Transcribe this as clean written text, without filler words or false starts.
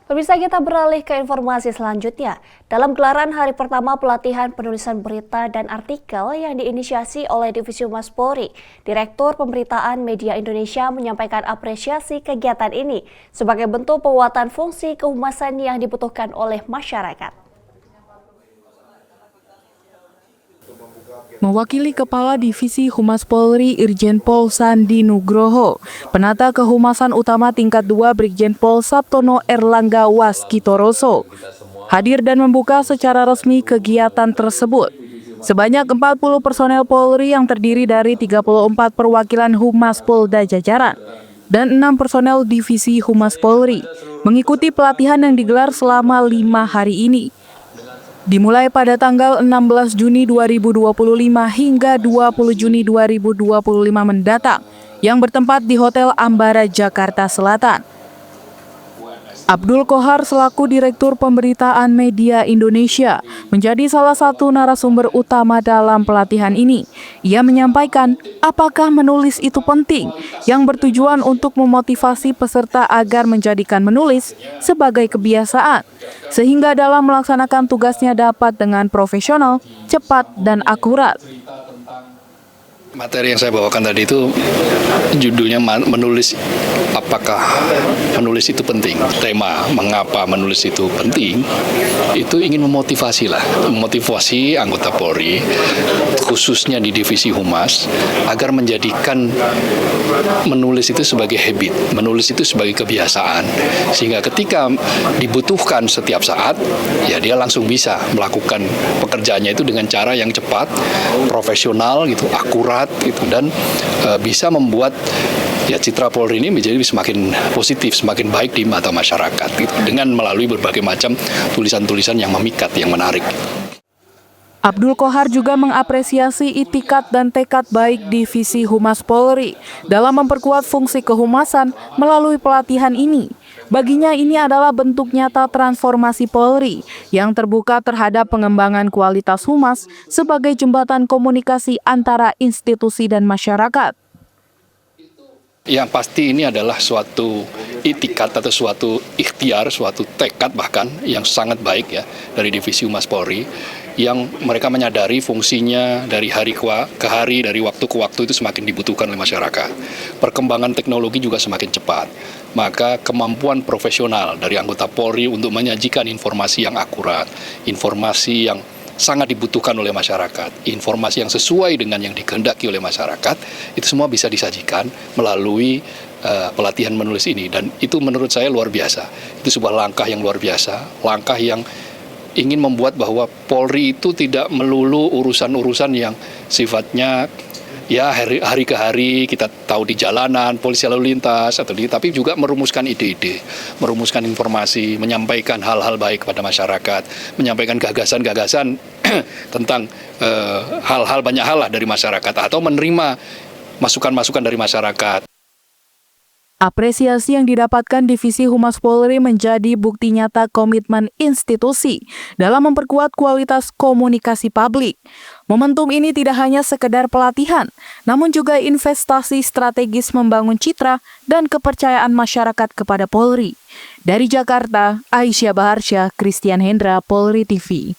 Pemirsa, kita beralih ke informasi selanjutnya. Dalam gelaran hari pertama pelatihan penulisan berita dan artikel yang diinisiasi oleh Divisi Humas Polri, Direktur Pemberitaan Media Indonesia menyampaikan apresiasi kegiatan ini sebagai bentuk penguatan fungsi kehumasan yang dibutuhkan oleh masyarakat. Mewakili Kepala Divisi Humas Polri Irjen Pol Sandi Nugroho, Penata Kehumasan Utama Tingkat 2 Brigjen Pol Sabtono Erlangga Waskitoroso hadir dan membuka secara resmi kegiatan tersebut. Sebanyak 40 personel Polri yang terdiri dari 34 perwakilan Humas Polda Jajaran dan 6 personel Divisi Humas Polri mengikuti pelatihan yang digelar selama 5 hari ini. Dimulai pada tanggal 16 Juni 2025 hingga 20 Juni 2025 mendatang, yang bertempat di Hotel Ambara, Jakarta Selatan. Abdul Kohar selaku Direktur Pemberitaan Media Indonesia menjadi salah satu narasumber utama dalam pelatihan ini. Ia menyampaikan apakah menulis itu penting, yang bertujuan untuk memotivasi peserta agar menjadikan menulis sebagai kebiasaan, sehingga dalam melaksanakan tugasnya dapat dengan profesional, cepat, dan akurat. Materi yang saya bawakan tadi itu judulnya menulis, apakah menulis itu penting. Tema mengapa menulis itu penting itu ingin memotivasi anggota Polri khususnya di Divisi Humas agar menjadikan menulis itu sebagai habit, menulis itu sebagai kebiasaan, sehingga ketika dibutuhkan setiap saat ya dia langsung bisa melakukan pekerjaannya itu dengan cara yang cepat, profesional gitu, akurat gitu, dan bisa membuat ya citra Polri ini menjadi semakin positif, semakin baik di mata masyarakat gitu, dengan melalui berbagai macam tulisan-tulisan yang memikat, yang menarik. Abdul Kohar juga mengapresiasi itikat dan tekad baik Divisi Humas Polri dalam memperkuat fungsi kehumasan melalui pelatihan ini. Baginya ini adalah bentuk nyata transformasi Polri yang terbuka terhadap pengembangan kualitas humas sebagai jembatan komunikasi antara institusi dan masyarakat. Yang pasti ini adalah suatu itikat atau suatu ikhtiar, suatu tekad bahkan yang sangat baik ya dari Divisi Humas Polri, yang mereka menyadari fungsinya dari hari ke hari, dari waktu ke waktu itu semakin dibutuhkan oleh masyarakat. Perkembangan teknologi juga semakin cepat, maka kemampuan profesional dari anggota Polri untuk menyajikan informasi yang akurat, informasi yang sangat dibutuhkan oleh masyarakat, informasi yang sesuai dengan yang dikehendaki oleh masyarakat, itu semua bisa disajikan melalui pelatihan menulis ini, dan itu menurut saya luar biasa. Itu sebuah langkah yang luar biasa, langkah yang ingin membuat bahwa Polri itu tidak melulu urusan-urusan yang sifatnya ya hari ke hari kita tahu di jalanan, polisi lalu lintas, tapi juga merumuskan ide-ide, merumuskan informasi, menyampaikan hal-hal baik pada masyarakat, menyampaikan gagasan-gagasan tentang hal-hal, banyak hal lah dari masyarakat, atau menerima masukan-masukan dari masyarakat. Apresiasi yang didapatkan Divisi Humas Polri menjadi bukti nyata komitmen institusi dalam memperkuat kualitas komunikasi publik. Momentum ini tidak hanya sekedar pelatihan, namun juga investasi strategis membangun citra dan kepercayaan masyarakat kepada Polri. Dari Jakarta, Aisyah Baharsya, Christian Hendra, Polri TV.